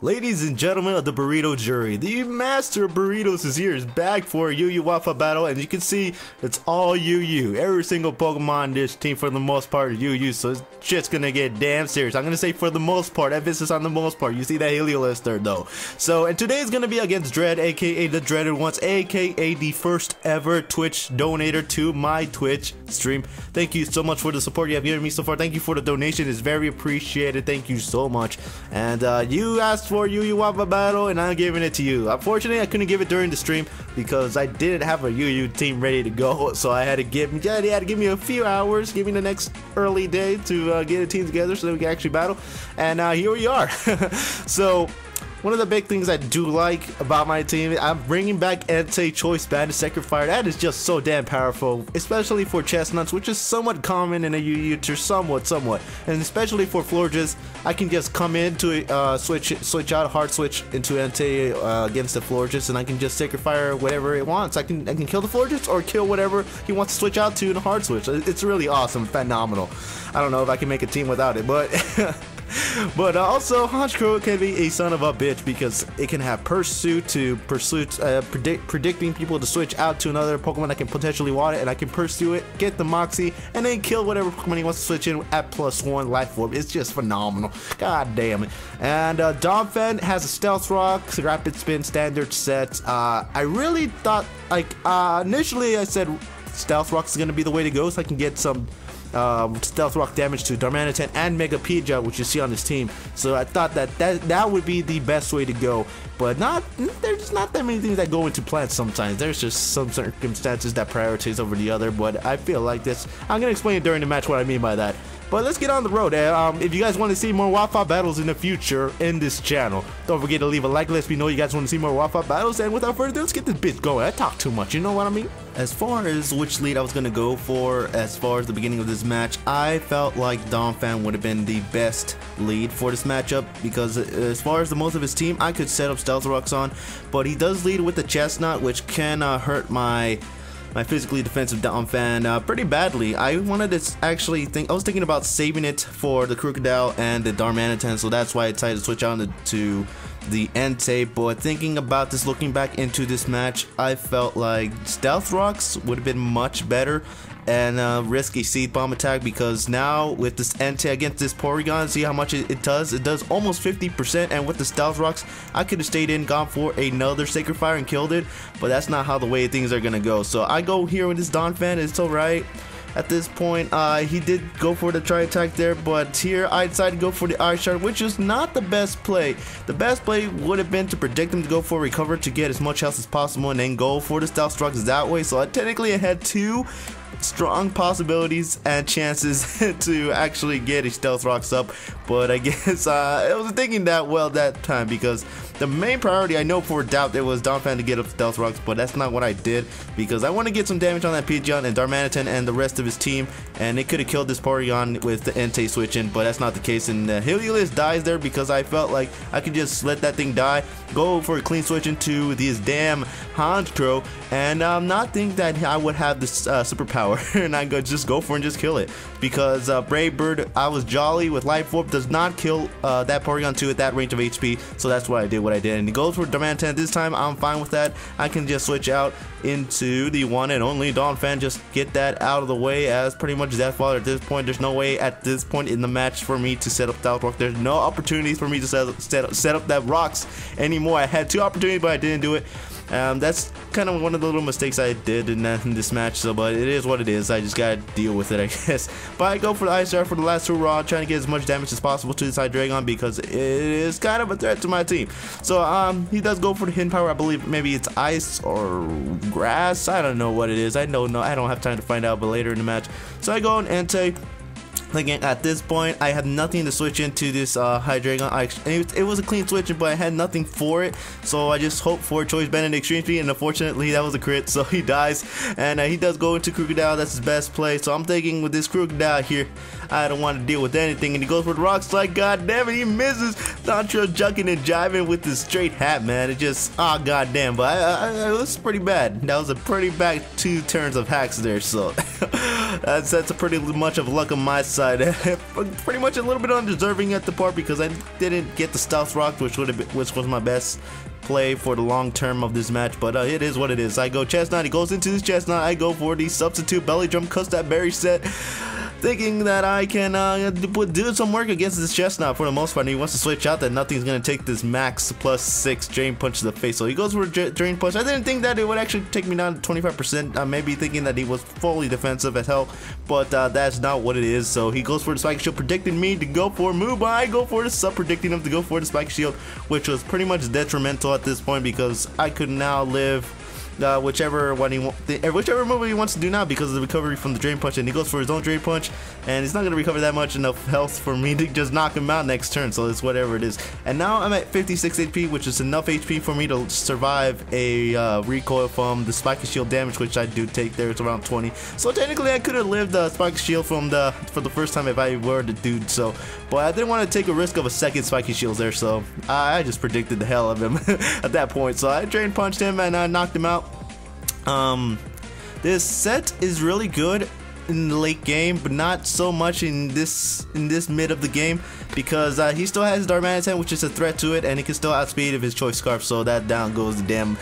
Ladies and gentlemen of the burrito jury, the master of burritos is here, is back for a Yu Wafa battle, and you can see it's all Yu. Every single Pokemon in this team for the most part is Yu, so it's just gonna get damn serious. I'm gonna say for the most part, emphasis on the most part. You see that Heliolisk there though. So, and today's gonna be against Dredd, aka the Dreaded Ones, aka the first ever Twitch donator to my Twitch stream. Thank you so much for the support you have given me so far. Thank you for the donation, it's very appreciated. Thank you so much. And you asked for Yu Wafa battle, and I'm giving it to you. Unfortunately, I couldn't give it during the stream because I didn't have a Yu team ready to go, so I had to give me a few hours, give me the next early day to get a team together so that we can actually battle. And here we are. So one of the big things I do like about my team, I'm bringing back Entei Choice Bandit Secret Fire. That is just so damn powerful, especially for chestnuts, which is somewhat common in a Yu somewhat, and especially for Florges. I can just come in to switch out a hard switch into Entei against the Florges, and I can just Secret Fire whatever it wants. I can kill the Florges or kill whatever he wants to switch out to in a hard switch. It's really awesome, phenomenal. I don't know if I can make a team without it, but. But also, Honchkrow can be a son of a bitch because it can have predicting people to switch out to another Pokemon that can potentially want it, and I can pursue it, get the Moxie, and then kill whatever Pokemon he wants to switch in at +1 life orb. It's just phenomenal. God damn it. And Donphan has a Stealth Rock, Rapid Spin, standard set. I really thought, initially I said Stealth Rock is going to be the way to go so I can get some Stealth Rock damage to Darmanitan and Mega Pidgeot, which you see on this team. So I thought that would be the best way to go, but there's not that many things that go into plans sometimes. There's just some circumstances that prioritize over the other, but I feel like this. I'm gonna explain during the match what I mean by that. But let's get on the road. If you guys want to see more Wafa battles in the future in this channel, don't forget to leave a like. Let me know you guys want to see more Wafa battles. And without further ado, let's get this bitch going. I talk too much, you know what I mean? As far as which lead I was going to go for, as far as the beginning of this match, I felt like Donphan would have been the best lead for this matchup, because as far as the most of his team, I could set up Stealth Rocks on, but he does lead with the Chestnut, which can hurt my physically defensive Donphan pretty badly. I wanted to actually I was thinking about saving it for the Crocodile and the Darmanitan, so that's why I decided to switch on to the Entei. But thinking about this, looking back into this match, I felt like Stealth Rocks would have been much better and risk a Seed Bomb attack, because now with this Entei against this Porygon, see how much it does? It does almost 50%, and with the Stealth Rocks, I could have stayed in, gone for another Sacred Fire and killed it, but that's not how the way things are gonna go. So I go here with this Donphan, it's alright. At this point, he did go for the Tri-Attack there, but here I decided to go for the Ice Shard, which is not the best play. The best play would have been to predict him to go for Recover to get as much health as possible, and then go for the Stealth Rocks that way. So I technically had two strong possibilities and chances to actually get a Stealth Rocks up, but I guess I wasn't thinking that well that time, because the main priority, I know for doubt, it was Donphan to get up Stealth Rocks, but that's not what I did, because I want to get some damage on that Pidgeot and Darmanitan and the rest of his team, and it could have killed this Porygon with the Entei switching, but that's not the case. And Heliolisk dies there because I felt like I could just let that thing die, go for a clean switch into this damn Honchkrow, and not think that I would have this superpower and I could just go for it and just kill it, because Brave Bird, I was jolly with Life Orb, does not kill that Porygon 2 at that range of HP, so that's what I did. And he goes for Darmanitan this time. I'm fine with that. I can just switch out into the one and only Donphan, just get that out of the way as pretty much Deathfather at this point. There's no way at this point in the match for me to set up Stealth Rock. There's no opportunities for me to set up that Rocks anymore. I had two opportunities, but I didn't do it. That's kind of one of the little mistakes I did in this match, so but it is what it is. I just gotta deal with it, I guess. But I go for the Ice Shard for the last hurrah, trying to get as much damage as possible to this Hydreigon, because it is kind of a threat to my team. So he does go for the Hidden Power. I believe maybe it's Ice or Grass. I don't know what it is. I don't have time to find out, but later in the match. So I go on Entei. Again, at this point, I had nothing to switch into this Hydreigon. It was a clean switch, but I had nothing for it, so I just hoped for Choice Bandit Extreme Speed, and unfortunately, that was a crit, so he dies, and he does go into Crocodile. That's his best play, so I'm thinking with this Crocodile here, I don't want to deal with anything, and he goes for the Rock Slide. God damn it, he misses. Dontrell jucking and jiving with the straight hat, man. It just, god damn, but it was pretty bad. That was a pretty bad 2 turns of HAX there, so That's a pretty much of luck on my side. Pretty much a little bit undeserving at the part because I didn't get the stealth rock, which was my best play for the long term of this match, but it is what it is. I go chestnut, he goes into this chestnut, I go for the substitute belly drum, cuts that berry set, thinking that I can do some work against this chestnut for the most part. And he wants to switch out that nothing's gonna take this max +6 drain punch to the face, so he goes for a drain punch. I didn't think that it would actually take me down to 25%, maybe thinking that he was fully defensive as hell, but that's not what it is. So he goes for the spike shield, predicting me to go for a move, but I go for the sub, predicting him to go for the spike shield, which was pretty much detrimental at this point because I could now live whichever move he wants to do now because of the recovery from the drain punch, and he goes for his own drain punch, and he's not going to recover that much enough health for me to just knock him out next turn, so it's whatever it is. And now I'm at 56 HP, which is enough HP for me to survive a recoil from the spiky shield damage, which I do take there. It's around 20, so technically I could have lived the spiky shield for the first time if I were to do so, but I didn't want to take a risk of a second spiky shield there, so I just predicted the hell of him at that point. So I drain punched him and I knocked him out. This set is really good in the late game, but not so much in this mid of the game because he still has Darmanitan, which is a threat to it, and he can still outspeed if his choice scarf. So that down goes the damn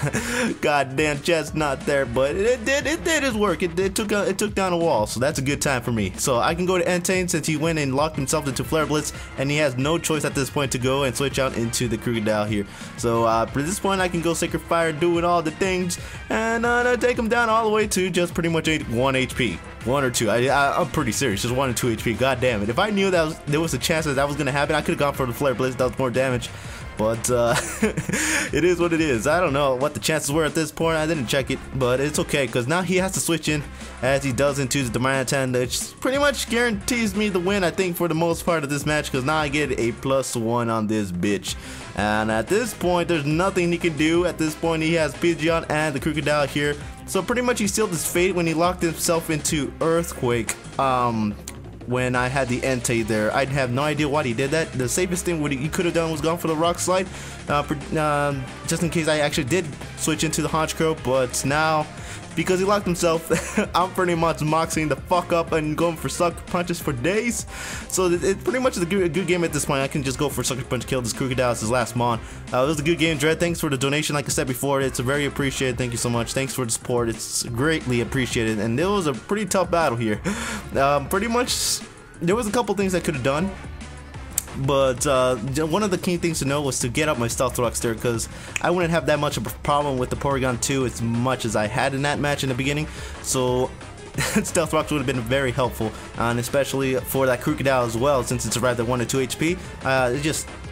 goddamn chestnut there, but it did his work. It took down a wall, so that's a good time for me. So I can go to Entane since he went and locked himself into Flare Blitz, and he has no choice at this point to go and switch out into the Crocodile here. So for this point, I can go Sacred Fire, doing all the things, and take him down all the way to just pretty much 1 HP. 1 or 2. I'm pretty serious. Just 1 and 2 HP. God damn it. If I knew that there was a chance that was gonna happen, I could have gone for the Flare Blitz. That was more damage. But it is what it is. I don't know what the chances were at this point. I didn't check it, but it's okay because now he has to switch in as he does into the Darmanitan, which pretty much guarantees me the win, I think, for the most part of this match, because now I get a +1 on this bitch. And at this point, there's nothing he can do. At this point, he has Pidgeot and the Crocodile here. So pretty much he sealed his fate when he locked himself into Earthquake. When I had the Entei there, I'd have no idea why he did that. The safest thing what he could have done was gone for the Rock Slide, just in case I actually did switch into the Honchkrow. But now, because he locked himself, I'm pretty much moxing the fuck up and going for sucker punches for days. So it pretty much is a good game at this point. I can just go for sucker punch, kill this Crocodile as his last mon. It was a good game, Dredd. Thanks for the donation. Like I said before, it's very appreciated. Thank you so much. Thanks for the support. It's greatly appreciated. And it was a pretty tough battle here. Pretty much, there was a couple things I could have done. But one of the key things to know was to get up my Stealth Rocks there, because I wouldn't have that much of a problem with the Porygon 2 as much as I had in that match in the beginning. So Stealth Rocks would have been very helpful, and especially for that Crocodile as well, since it survived at 1 to 2 HP.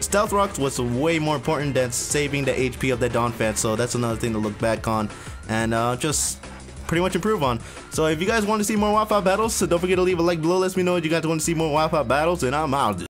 Stealth Rocks was way more important than saving the HP of that Donphan, so that's another thing to look back on and just pretty much improve on. So if you guys want to see more Wi-Fi battles, so don't forget to leave a like below. Let me know if you guys want to see more Wi-Fi battles, and I'm out.